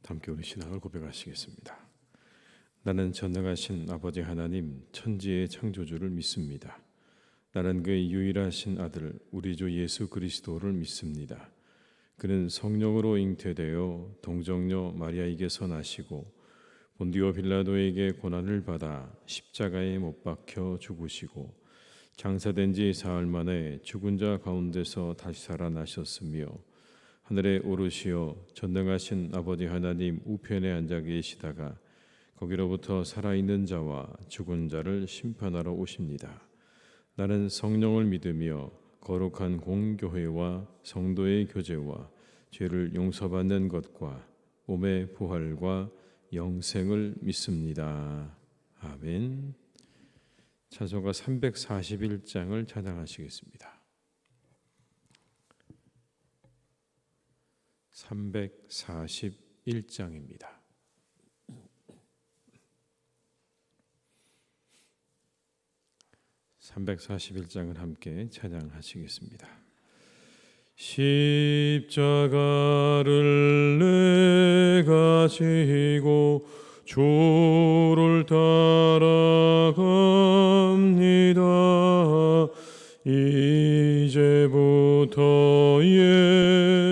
함께 우리 신앙을 고백하시겠습니다. 나는 전능하신 아버지 하나님 천지의 창조주를 믿습니다. 나는 그의 유일하신 아들 우리 주 예수 그리스도를 믿습니다. 그는 성령으로 잉태되어 동정녀 마리아에게서 나시고 본디오 빌라도에게 고난을 받아 십자가에 못 박혀 죽으시고 장사된 지 사흘 만에 죽은 자 가운데서 다시 살아나셨으며 하늘에 오르시어 전능하신 아버지 하나님 우편에 앉아 계시다가 거기로부터 살아있는 자와 죽은 자를 심판하러 오십니다. 나는 성령을 믿으며 거룩한 공교회와 성도의 교제와 죄를 용서받는 것과 몸의 부활과 영생을 믿습니다. 아멘. 찬송가 341장을 찬양하시겠습니다. 341장입니다. (341장을) 함께 찬양하시겠습니다. 십자가를 내가 지고 주를 따라갑니다. 이제부터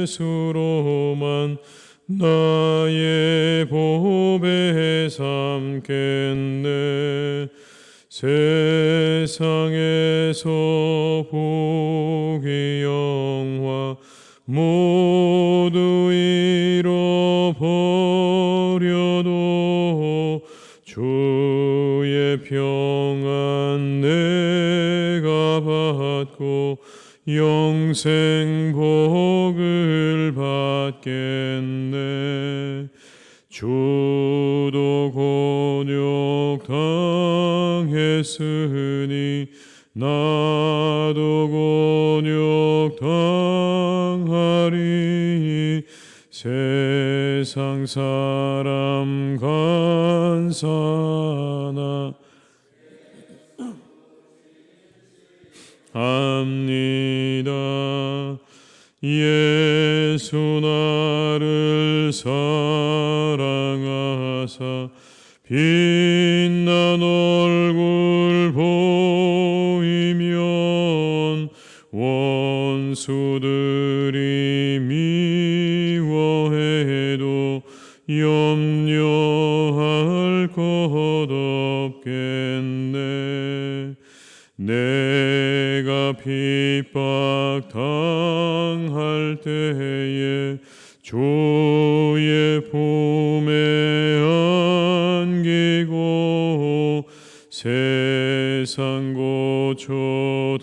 예수로만 나의 보배 삼겠네. 세상에서 복이 영화 모두 잃어버려도 주의 평안 내가 받고 영생 복을 받겠네. 주도 곤욕 당했으니 나도 곤욕 당하리. 세상 사람 간사나 합니다. 예수 나를 사랑하사 빛난 얼굴 보이면 원수들이 미워해도 염려할 것 없겠네. 내가 핍박 당할 때에 주의 품에 안기고 세상 고초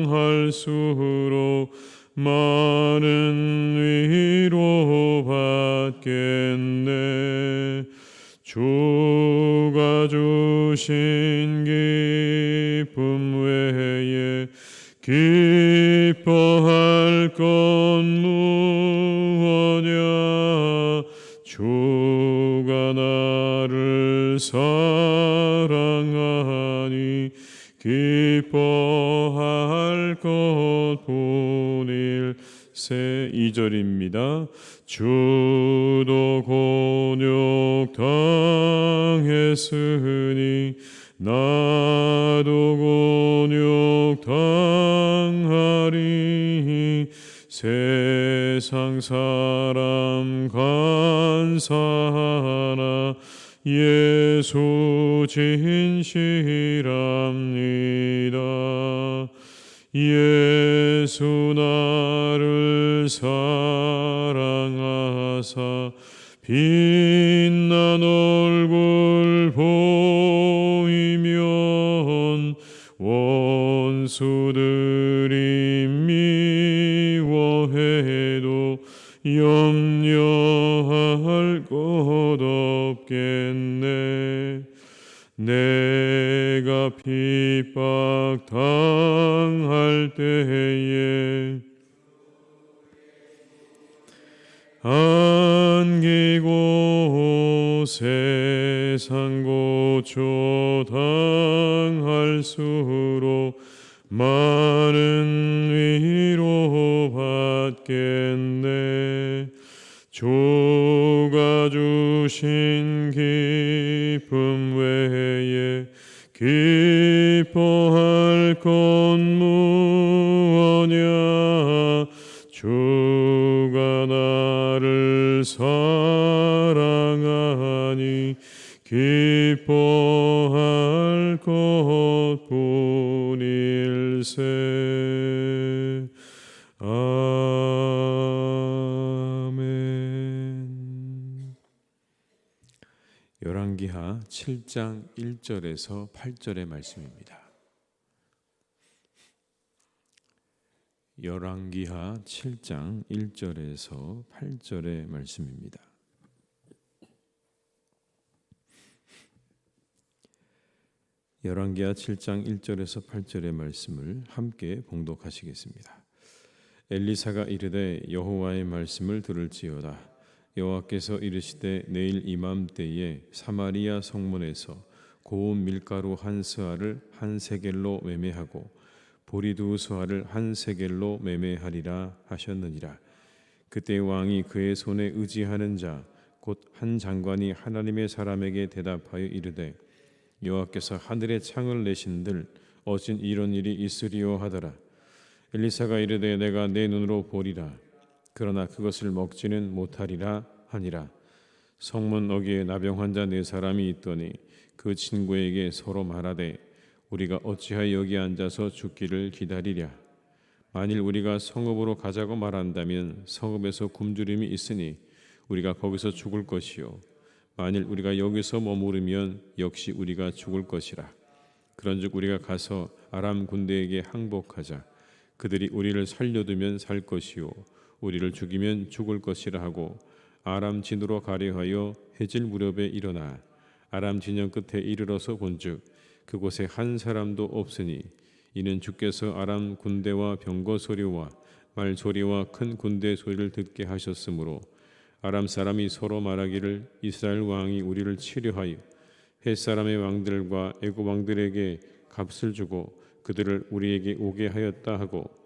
당할수록 많은 위로 받겠네. 주가 주신 기쁨 외에 기뻐할 것 무엇냐. 주가 나를 사랑하니 기뻐할 것뿐일세. 2절입니다. 주도 곤욕 당했으니 나도 곤욕 당하리. 세상 사람 간사하나 예수 진실합니다. 예수 나를 사랑하사 빛난 얼굴 보이면 원수들이 미워해도 염려할 것 없겠네. 내가 핍박 당할 때에 안기고 세상 고초 당할수록 많은 위로 받겠네. 주가 주신 기쁨 외에 기뻐할 것 무엇냐. 주가 나를 사랑하니 기뻐할 것뿐일세. 아멘. 열왕기하 7장 1절에서 8절의 말씀입니다. 열왕기하 7장 1절에서 8절의 말씀입니다. 열왕기하 7장 1절에서 8절의 말씀을 함께 봉독하시겠습니다. 엘리사가 이르되 여호와의 말씀을 들을지어다. 여호와께서 이르시되 내일 이맘때에 사마리아 성문에서 고운 밀가루 한 스아를 한 세겔로 매매하고 보리 두 스아를 한 세겔로 매매하리라 하셨느니라. 그때 왕이 그의 손에 의지하는 자 곧 한 장관이 하나님의 사람에게 대답하여 이르되 여호와께서 하늘에 창을 내신들 어찌 이런 일이 있으리요 하더라. 엘리사가 이르되 내가 내 눈으로 보리라. 그러나 그것을 먹지는 못하리라 하니라. 성문 어귀에 나병 환자 네 사람이 있더니 그 친구에게 서로 말하되 우리가 어찌하여 여기 앉아서 죽기를 기다리랴. 만일 우리가 성읍으로 가자고 말한다면 성읍에서 굶주림이 있으니 우리가 거기서 죽을 것이요 만일 우리가 여기서 머무르면 역시 우리가 죽을 것이라. 그런즉 우리가 가서 아람 군대에게 항복하자. 그들이 우리를 살려두면 살 것이요 우리를 죽이면 죽을 것이라 하고 아람 진으로 가려 하여 해질 무렵에 일어나 아람 진영 끝에 이르러서 본즉 그곳에 한 사람도 없으니 이는 주께서 아람 군대와 병거 소리와 말 소리와 큰 군대 소리를 듣게 하셨으므로 아람 사람이 서로 말하기를 이스라엘 왕이 우리를 치려하여 헷 사람의 왕들과 애굽 왕들에게 값을 주고 그들을 우리에게 오게 하였다 하고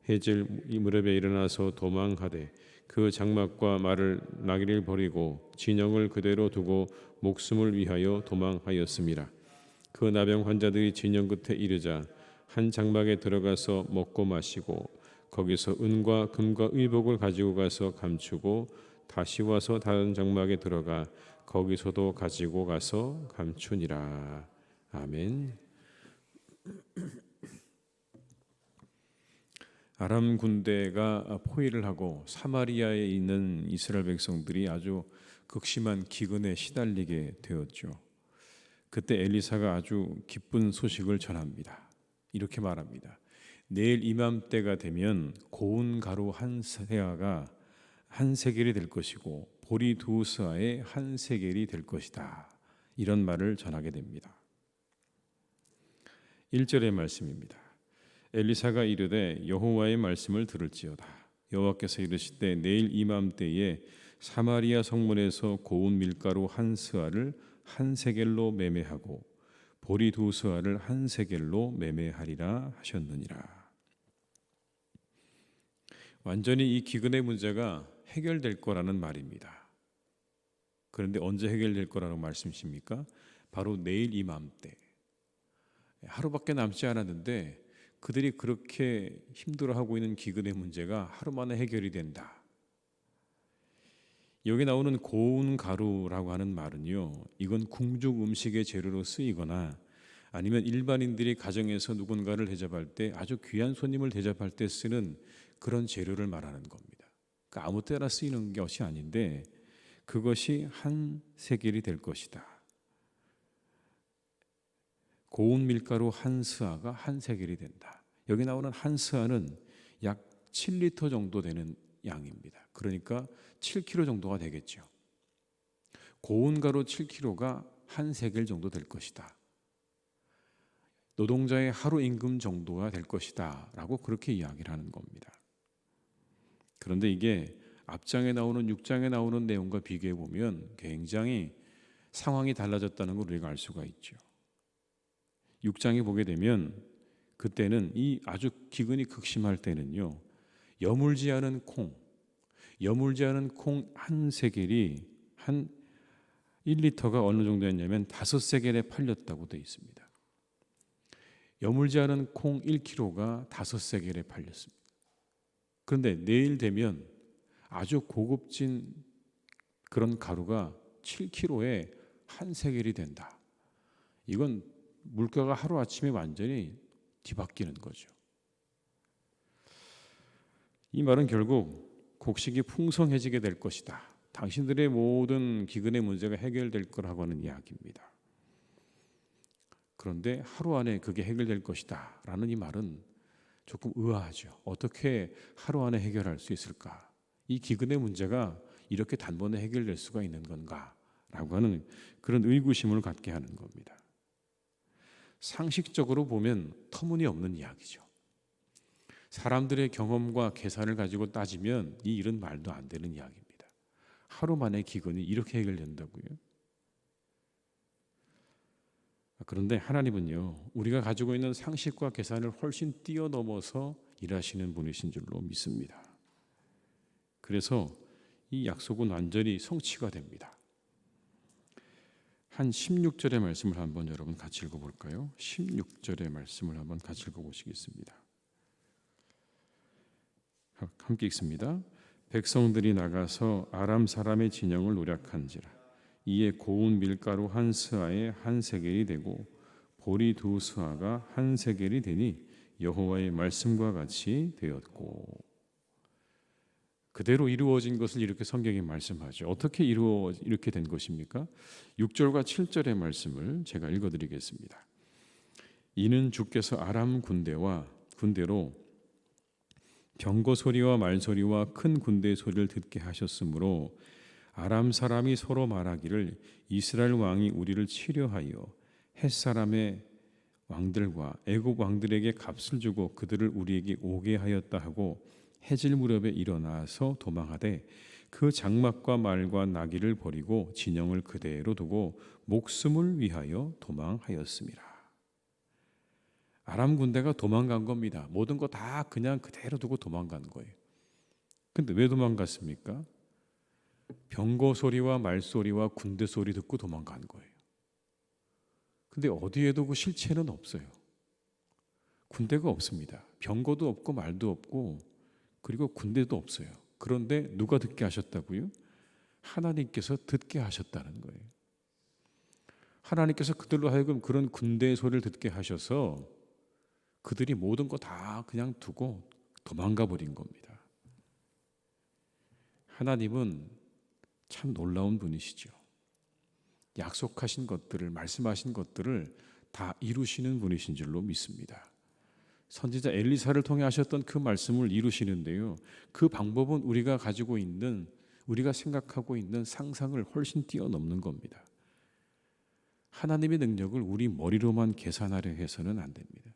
해질 무렵에 일어나서 도망하되 그 장막과 말을 나귀를 버리고 진영을 그대로 두고 목숨을 위하여 도망하였습니다. 그 나병 환자들이 진영 끝에 이르자 한 장막에 들어가서 먹고 마시고 거기서 은과 금과 의복을 가지고 가서 감추고 다시 와서 다른 장막에 들어가 거기서도 가지고 가서 감추니라. 아멘. 아람 군대가 포위를 하고 사마리아에 있는 이스라엘 백성들이 아주 극심한 기근에 시달리게 되었죠. 그때 엘리사가 아주 기쁜 소식을 전합니다. 이렇게 말합니다. 내일 이맘때가 되면 고운 가루 한 세아가 한 세겔이 될 것이고 보리 두 스아에 한 세겔이 될 것이다. 이런 말을 전하게 됩니다. 1절의 말씀입니다. 엘리사가 이르되 여호와의 말씀을 들을지어다. 여호와께서 이르시되 내일 이맘때에 사마리아 성문에서 고운 밀가루 한 스아를 한 세겔로 매매하고 보리 두 스아를 한 세겔로 매매하리라 하셨느니라. 완전히 이 기근의 문제가 해결될 거라는 말입니다. 그런데 언제 해결될 거라고 말씀이십니까? 바로 내일 이맘때. 하루밖에 남지 않았는데 그들이 그렇게 힘들어하고 있는 기근의 문제가 하루 만에 해결이 된다. 여기 나오는 고운 가루라고 하는 말은요, 이건 궁중 음식의 재료로 쓰이거나 아니면 일반인들이 가정에서 누군가를 대접할 때 아주 귀한 손님을 대접할 때 쓰는 그런 재료를 말하는 겁니다. 그러니까 아무 때나 쓰이는 것이 아닌데 그것이 한 세겔이 될 것이다. 고운 밀가루 한 스아가 한 세겔이 된다. 여기 나오는 한 스아는 약 7리터 정도 되는 양입니다. 그러니까 7kg 정도가 되겠죠. 고운 가루 7kg가 한 세겔 정도 될 것이다. 노동자의 하루 임금 정도가 될 것이다 라고 그렇게 이야기를 하는 겁니다. 그런데 이게 앞장에 나오는 6장에 나오는 내용과 비교해 보면 굉장히 상황이 달라졌다는 걸 우리가 알 수가 있죠. 6장에 보게 되면 그때는 이 아주 기근이 극심할 때는요, 여물지 않은 콩, 여물지 않은 콩 한 세겔이 한 1리터가 어느 정도였냐면 5세겔에 팔렸다고 되어 있습니다. 여물지 않은 콩 1kg가 5세겔에 팔렸습니다. 그런데 내일 되면 아주 고급진 그런 가루가 7kg에 한 세겔이 된다. 이건 물가가 하루아침에 완전히 뒤바뀌는 거죠. 이 말은 결국 곡식이 풍성해지게 될 것이다. 당신들의 모든 기근의 문제가 해결될 거라고 하는 이야기입니다. 그런데 하루 안에 그게 해결될 것이다 라는 이 말은 조금 의아하죠. 어떻게 하루 안에 해결할 수 있을까? 이 기근의 문제가 이렇게 단번에 해결될 수가 있는 건가? 라고 하는 그런 의구심을 갖게 하는 겁니다. 상식적으로 보면 터무니없는 이야기죠. 사람들의 경험과 계산을 가지고 따지면 이 일은 말도 안 되는 이야기입니다. 하루 만에 기근이 이렇게 해결된다고요? 그런데 하나님은요, 우리가 가지고 있는 상식과 계산을 훨씬 뛰어넘어서 일하시는 분이신 줄로 믿습니다. 그래서 이 약속은 완전히 성취가 됩니다. 한 16절의 말씀을 한번 여러분 같이 읽어볼까요? 16절의 말씀을 한번 같이 읽어보시겠습니다. 함께 읽습니다. 백성들이 나가서 아람 사람의 진영을 노략한지라. 이에 고운 밀가루 한 스아에 한 세겔이 되고 보리 두 스아가 한 세겔이 되니 여호와의 말씀과 같이 되었고. 그대로 이루어진 것을 이렇게 성경이 말씀하죠. 어떻게 이렇게 된 것입니까? 6절과 7절의 말씀을 제가 읽어드리겠습니다. 이는 주께서 아람 군대로 병거 소리와 말 소리와 큰 군대 소리를 듣게 하셨으므로 아람 사람이 서로 말하기를 이스라엘 왕이 우리를 치려하여 헷 사람의 왕들과 애굽 왕들에게 값을 주고 그들을 우리에게 오게 하였다 하고 해질 무렵에 일어나서 도망하되 그 장막과 말과 나귀를 버리고 진영을 그대로 두고 목숨을 위하여 도망하였습니다. 아람 군대가 도망간 겁니다. 모든 거 다 그냥 그대로 두고 도망간 거예요. 근데 왜 도망갔습니까? 병거 소리와 말소리와 군대 소리 듣고 도망간 거예요. 근데 어디에도 그 실체는 없어요. 군대가 없습니다. 병거도 없고 말도 없고 그리고 군대도 없어요. 그런데 누가 듣게 하셨다고요? 하나님께서 듣게 하셨다는 거예요. 하나님께서 그들로 하여금 그런 군대의 소리를 듣게 하셔서 그들이 모든 거 다 그냥 두고 도망가 버린 겁니다. 하나님은 참 놀라운 분이시죠. 약속하신 것들을, 말씀하신 것들을 다 이루시는 분이신 줄로 믿습니다. 선지자 엘리사를 통해 하셨던 그 말씀을 이루시는데요. 그 방법은 우리가 가지고 있는, 우리가 생각하고 있는 상상을 훨씬 뛰어넘는 겁니다. 하나님의 능력을 우리 머리로만 계산하려 해서는 안 됩니다.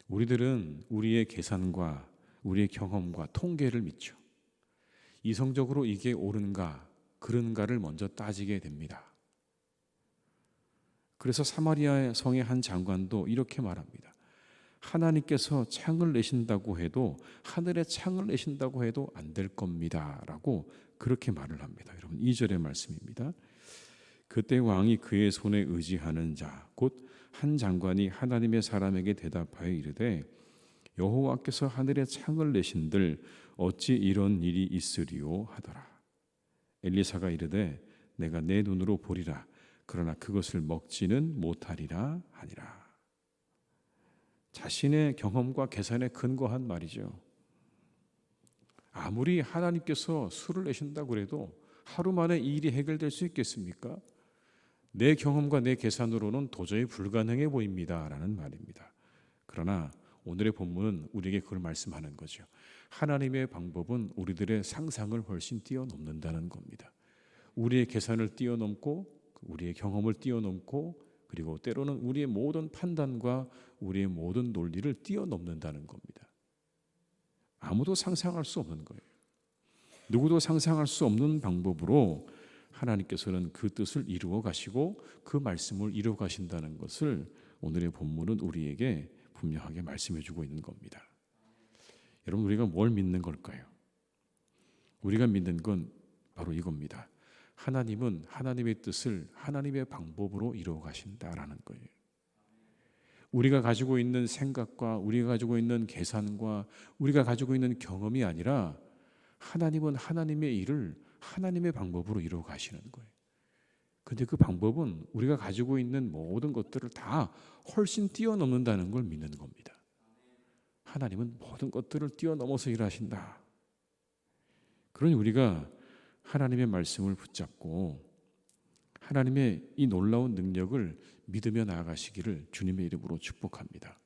우리들은 우리의 계산과 우리의 경험과 통계를 믿죠. 이성적으로 이게 옳은가 그런가를 먼저 따지게 됩니다. 그래서 사마리아 성의 한 장관도 이렇게 말합니다. 하나님께서 창을 내신다고 해도, 하늘에 창을 내신다고 해도 안 될 겁니다 라고 그렇게 말을 합니다. 여러분 2절의 말씀입니다. 그때 왕이 그의 손에 의지하는 자 곧 한 장관이 하나님의 사람에게 대답하여 이르되 여호와께서 하늘에 창을 내신들 어찌 이런 일이 있으리요 하더라. 엘리사가 이르되 내가 내 눈으로 보리라. 그러나 그것을 먹지는 못하리라 하니라. 자신의 경험과 계산에 근거한 말이죠. 아무리 하나님께서 수를 내신다고 해도 하루 만에 이 일이 해결될 수 있겠습니까? 내 경험과 내 계산으로는 도저히 불가능해 보입니다 라는 말입니다. 그러나 오늘의 본문은 우리에게 그걸 말씀하는 거죠. 하나님의 방법은 우리들의 상상을 훨씬 뛰어넘는다는 겁니다. 우리의 계산을 뛰어넘고 우리의 경험을 뛰어넘고 그리고 때로는 우리의 모든 판단과 우리의 모든 논리를 뛰어넘는다는 겁니다. 아무도 상상할 수 없는 거예요. 누구도 상상할 수 없는 방법으로 하나님께서는 그 뜻을 이루어 가시고 그 말씀을 이루어 가신다는 것을 오늘의 본문은 우리에게 분명하게 말씀해 주고 있는 겁니다. 여러분 우리가 뭘 믿는 걸까요? 우리가 믿는 건 바로 이겁니다. 하나님은 하나님의 뜻을 하나님의 방법으로 이루어 가신다라는 거예요. 우리가 가지고 있는 생각과 우리가 가지고 있는 계산과 우리가 가지고 있는 경험이 아니라 하나님은 하나님의 일을 하나님의 방법으로 이루어 가시는 거예요. 근데 그 방법은 우리가 가지고 있는 모든 것들을 다 훨씬 뛰어넘는다는 걸 믿는 겁니다. 하나님은 모든 것들을 뛰어넘어서 일하신다. 그러니 우리가 하나님의 말씀을 붙잡고 하나님의 이 놀라운 능력을 믿으며 나아가시기를 주님의 이름으로 축복합니다.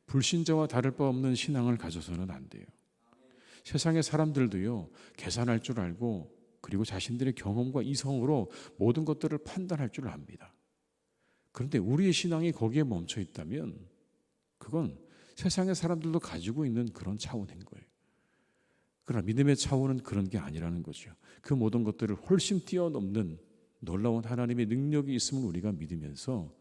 불신자와 다를 바 없는 신앙을 가져서는 안 돼요. 세상의 사람들도요, 계산할 줄 알고 그리고 자신들의 경험과 이성으로 모든 것들을 판단할 줄 압니다. 그런데 우리의 신앙이 거기에 멈춰 있다면 그건 세상의 사람들도 가지고 있는 그런 차원인 거예요. 그러나 믿음의 차원은 그런 게 아니라는 거죠. 그 모든 것들을 훨씬 뛰어넘는 놀라운 하나님의 능력이 있음을 우리가 믿으면서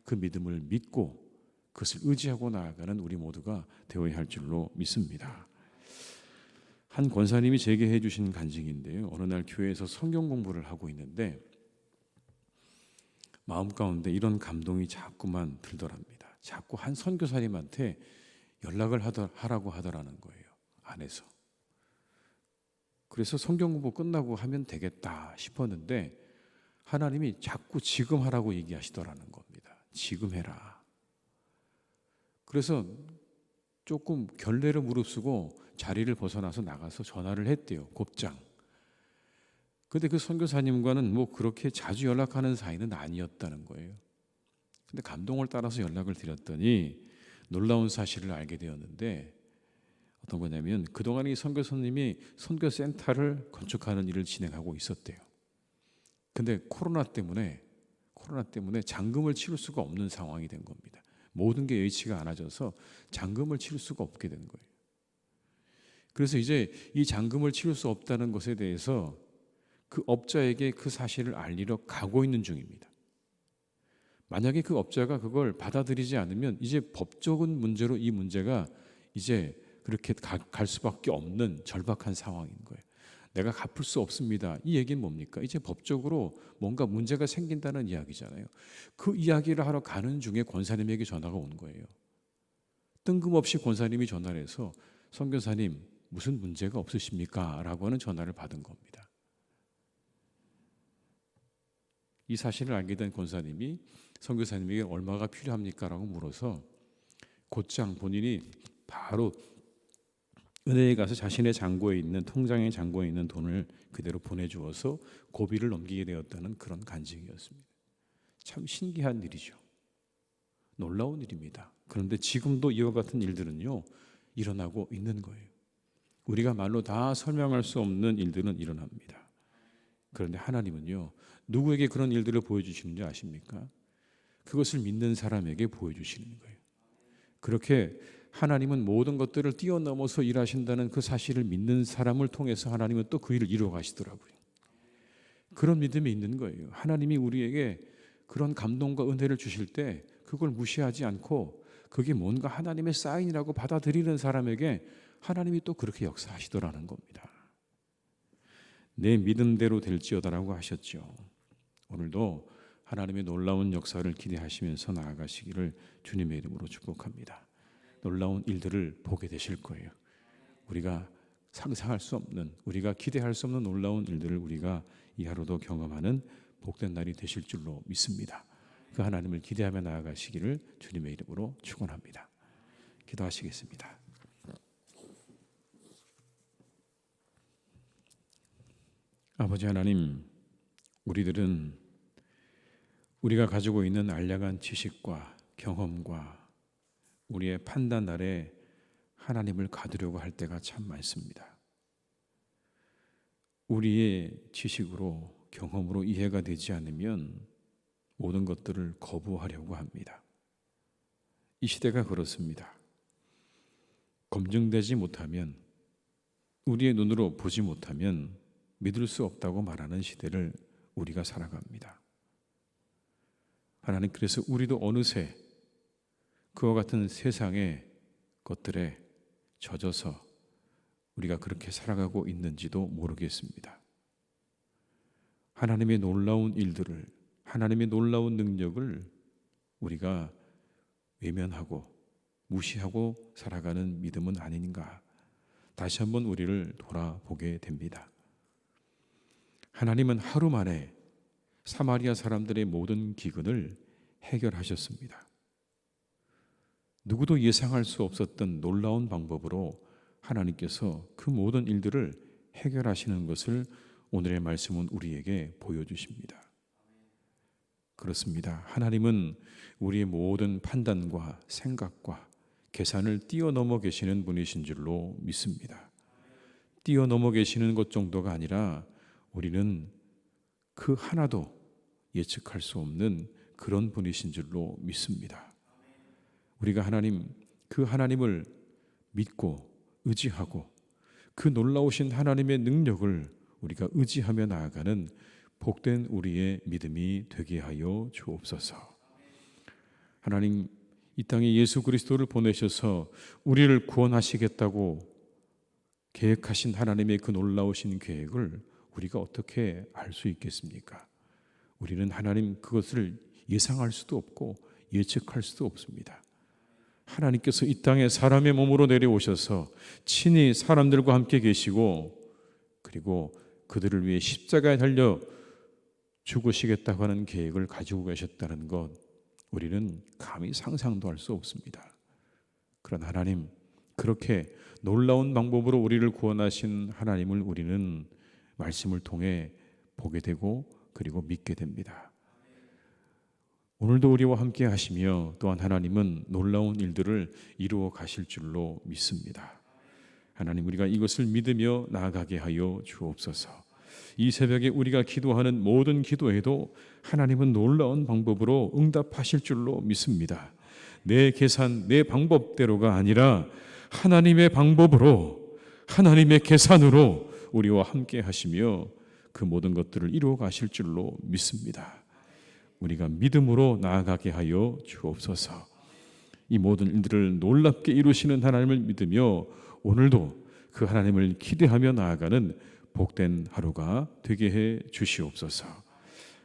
그 믿음을 믿고 그것을 의지하고 나아가는 우리 모두가 되어야 할 줄로 믿습니다. 한 권사님이 제게 해주신 간증인데요. 어느 날 교회에서 성경 공부를 하고 있는데 마음 가운데 이런 감동이 자꾸만 들더랍니다. 자꾸 한 선교사님한테 연락을 하라고 하더라는 거예요. 안에서. 그래서 성경 공부 끝나고 하면 되겠다 싶었는데 하나님이 자꾸 지금 하라고 얘기하시더라는 겁니다. 지금 해라. 그래서 조금 결례를 무릅쓰고 자리를 벗어나서 나가서 전화를 했대요. 곱장. 근데 그 선교사님과는 뭐 그렇게 자주 연락하는 사이는 아니었다는 거예요. 근데 감동을 따라서 연락을 드렸더니 놀라운 사실을 알게 되었는데 어떤 거냐면 그동안 이 선교사님이 선교센터를 건축하는 일을 진행하고 있었대요. 근데 코로나 때문에 잔금을 치를 수가 없는 상황이 된 겁니다. 모든 게 여의치가 않아져서 잔금을 치를 수가 없게 된 거예요. 그래서 이제 이 잔금을 치를 수 없다는 것에 대해서 그 업자에게 그 사실을 알리러 가고 있는 중입니다. 만약에 그 업자가 그걸 받아들이지 않으면 이제 법적인 문제로 이 문제가 이제 그렇게 갈 수밖에 없는 절박한 상황인 거예요. 내가 갚을 수 없습니다. 이 얘기는 뭡니까? 이제 법적으로 뭔가 문제가 생긴다는 이야기잖아요. 그 이야기를 하러 가는 중에 권사님에게 전화가 온 거예요. 뜬금없이 권사님이 전화를 해서 선교사님 무슨 문제가 없으십니까? 라고 하는 전화를 받은 겁니다. 이 사실을 알게 된 권사님이 선교사님에게 얼마가 필요합니까? 라고 물어서 곧장 본인이 바로 은행에 가서 자신의 잔고에 있는 통장의 잔고에 있는 돈을 그대로 보내주어서 고비를 넘기게 되었다는 그런 간증이었습니다. 참 신기한 일이죠. 놀라운 일입니다. 그런데 지금도 이와 같은 일들은요 일어나고 있는 거예요. 우리가 말로 다 설명할 수 없는 일들은 일어납니다. 그런데 하나님은요 누구에게 그런 일들을 보여주시는지 아십니까? 그것을 믿는 사람에게 보여주시는 거예요. 그렇게 하나님은 모든 것들을 뛰어넘어서 일하신다는 그 사실을 믿는 사람을 통해서 하나님은 또 그 일을 이루어 가시더라고요. 그런 믿음이 있는 거예요. 하나님이 우리에게 그런 감동과 은혜를 주실 때 그걸 무시하지 않고 그게 뭔가 하나님의 사인이라고 받아들이는 사람에게 하나님이 또 그렇게 역사하시더라는 겁니다. 내 믿음대로 될지어다라고 하셨죠. 오늘도 하나님의 놀라운 역사를 기대하시면서 나아가시기를 주님의 이름으로 축복합니다. 놀라운 일들을 보게 되실 거예요. 우리가 상상할 수 없는, 우리가 기대할 수 없는 놀라운 일들을 우리가 이 하루도 경험하는 복된 날이 되실 줄로 믿습니다. 그 하나님을 기대하며 나아가시기를 주님의 이름으로 축원합니다. 기도하시겠습니다. 아버지 하나님, 우리들은 우리가 가지고 있는 알량한 지식과 경험과 우리의 판단 아래 하나님을 가두려고 할 때가 참 많습니다. 우리의 지식으로 경험으로 이해가 되지 않으면 모든 것들을 거부하려고 합니다. 이 시대가 그렇습니다. 검증되지 못하면, 우리의 눈으로 보지 못하면 믿을 수 없다고 말하는 시대를 우리가 살아갑니다. 하나님, 그래서 우리도 어느새 그와 같은 세상의 것들에 젖어서 우리가 그렇게 살아가고 있는지도 모르겠습니다. 하나님의 놀라운 일들을, 하나님의 놀라운 능력을 우리가 외면하고 무시하고 살아가는 믿음은 아닌가, 다시 한번 우리를 돌아보게 됩니다. 하나님은 하루 만에 사마리아 사람들의 모든 기근을 해결하셨습니다. 누구도 예상할 수 없었던 놀라운 방법으로 하나님께서 그 모든 일들을 해결하시는 것을 오늘의 말씀은 우리에게 보여주십니다. 그렇습니다. 하나님은 우리의 모든 판단과 생각과 계산을 뛰어넘어 계시는 분이신 줄로 믿습니다. 뛰어넘어 계시는 것 정도가 아니라 우리는 그 하나도 예측할 수 없는 그런 분이신 줄로 믿습니다. 우리가 그 하나님을 믿고 의지하고 그 놀라우신 하나님의 능력을 우리가 의지하며 나아가는 복된 우리의 믿음이 되게 하여 주옵소서. 하나님, 이 땅에 예수 그리스도를 보내셔서 우리를 구원하시겠다고 계획하신 하나님의 그 놀라우신 계획을 우리가 어떻게 알 수 있겠습니까? 우리는 하나님 그것을 예상할 수도 없고 예측할 수도 없습니다. 하나님께서 이 땅에 사람의 몸으로 내려오셔서 친히 사람들과 함께 계시고 그리고 그들을 위해 십자가에 달려 죽으시겠다고 하는 계획을 가지고 계셨다는 것, 우리는 감히 상상도 할 수 없습니다. 그런 하나님, 그렇게 놀라운 방법으로 우리를 구원하신 하나님을 우리는 말씀을 통해 보게 되고 그리고 믿게 됩니다. 오늘도 우리와 함께 하시며 또한 하나님은 놀라운 일들을 이루어 가실 줄로 믿습니다. 하나님, 우리가 이것을 믿으며 나아가게 하여 주옵소서. 이 새벽에 우리가 기도하는 모든 기도에도 하나님은 놀라운 방법으로 응답하실 줄로 믿습니다. 내 계산, 내 방법대로가 아니라 하나님의 방법으로, 하나님의 계산으로 우리와 함께 하시며 그 모든 것들을 이루어 가실 줄로 믿습니다. 우리가 믿음으로 나아가게 하여 주옵소서. 이 모든 일들을 놀랍게 이루시는 하나님을 믿으며 오늘도 그 하나님을 기대하며 나아가는 복된 하루가 되게 해 주시옵소서.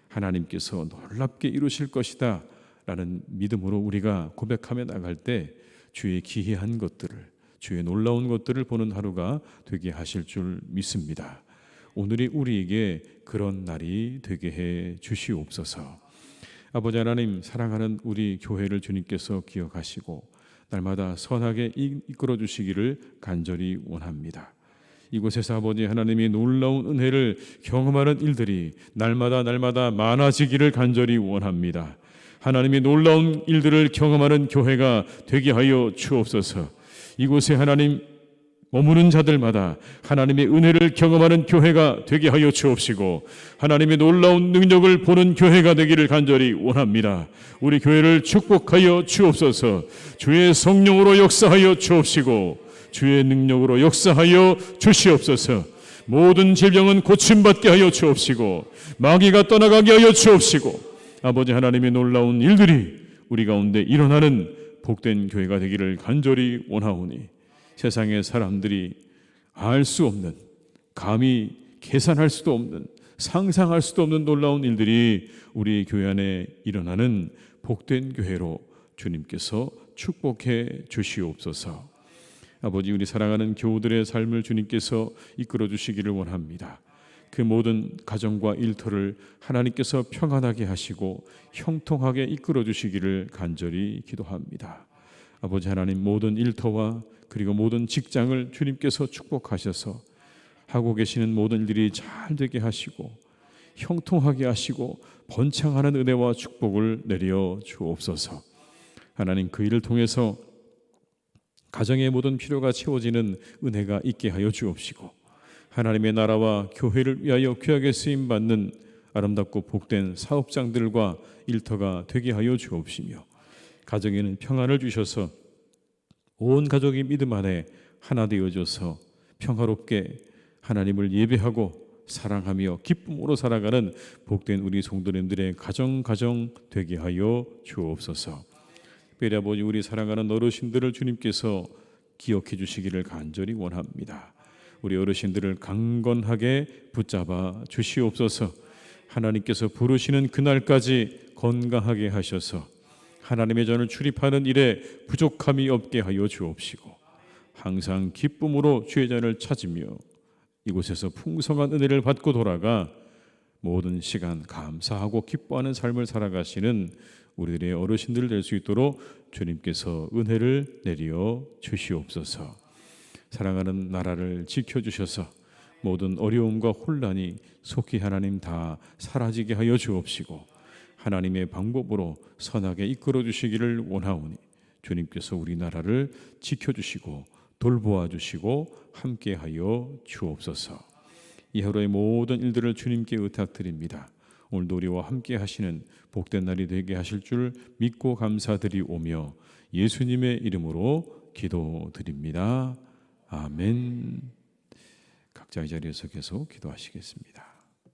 하나님께서 놀랍게 이루실 것이다 라는 믿음으로 우리가 고백하며 나갈 때 주의 기이한 것들을, 주의 놀라운 것들을 보는 하루가 되게 하실 줄 믿습니다. 오늘이 우리에게 그런 날이 되게 해 주시옵소서. 아버지 하나님, 사랑하는 우리 교회를 주님께서 기억하시고 날마다 선하게 이끌어 주시기를 간절히 원합니다. 이곳에서 아버지 하나님이 놀라운 은혜를 경험하는 일들이 날마다 많아지기를 간절히 원합니다. 하나님이 놀라운 일들을 경험하는 교회가 되게 하여 주옵소서. 이곳에 하나님 머무는 자들마다 하나님의 은혜를 경험하는 교회가 되게 하여 주옵시고 하나님의 놀라운 능력을 보는 교회가 되기를 간절히 원합니다. 우리 교회를 축복하여 주옵소서. 주의 성령으로 역사하여 주옵시고 주의 능력으로 역사하여 주시옵소서. 모든 질병은 고침받게 하여 주옵시고 마귀가 떠나가게 하여 주옵시고 아버지 하나님의 놀라운 일들이 우리 가운데 일어나는 복된 교회가 되기를 간절히 원하오니 세상의 사람들이 알 수 없는, 감히 계산할 수도 없는, 상상할 수도 없는 놀라운 일들이 우리 교회 안에 일어나는 복된 교회로 주님께서 축복해 주시옵소서. 아버지, 우리 사랑하는 교우들의 삶을 주님께서 이끌어 주시기를 원합니다. 그 모든 가정과 일터를 하나님께서 평안하게 하시고 형통하게 이끌어 주시기를 간절히 기도합니다. 아버지 하나님, 모든 일터와 그리고 모든 직장을 주님께서 축복하셔서 하고 계시는 모든 일들이 잘 되게 하시고 형통하게 하시고 번창하는 은혜와 축복을 내려 주옵소서. 하나님, 그 일을 통해서 가정의 모든 필요가 채워지는 은혜가 있게 하여 주옵시고 하나님의 나라와 교회를 위하여 귀하게 쓰임받는 아름답고 복된 사업장들과 일터가 되게 하여 주옵시며 가정에는 평안을 주셔서 온 가족이 믿음 안에 하나 되어져서 평화롭게 하나님을 예배하고 사랑하며 기쁨으로 살아가는 복된 우리 성도님들의 가정 되게 하여 주옵소서. 특별히 아버지, 우리 사랑하는 어르신들을 주님께서 기억해 주시기를 간절히 원합니다. 우리 어르신들을 강건하게 붙잡아 주시옵소서. 하나님께서 부르시는 그날까지 건강하게 하셔서 하나님의 전을 출입하는 일에 부족함이 없게 하여 주옵시고 항상 기쁨으로 주의 전을 찾으며 이곳에서 풍성한 은혜를 받고 돌아가 모든 시간 감사하고 기뻐하는 삶을 살아가시는 우리들의 어르신들 될 수 있도록 주님께서 은혜를 내려 주시옵소서. 사랑하는 나라를 지켜주셔서 모든 어려움과 혼란이 속히 하나님 다 사라지게 하여 주옵시고 하나님의 방법으로 선하게 이끌어 주시기를 원하오니 주님께서 우리나라를 지켜주시고 돌보아 주시고 함께하여 주옵소서. 이 하루의 모든 일들을 주님께 의탁드립니다. 오늘도 우리와 함께 하시는 복된 날이 되게 하실 줄 믿고 감사드리오며 예수님의 이름으로 기도드립니다. 아멘. 각자 이 자리에서 계속 기도하시겠습니다.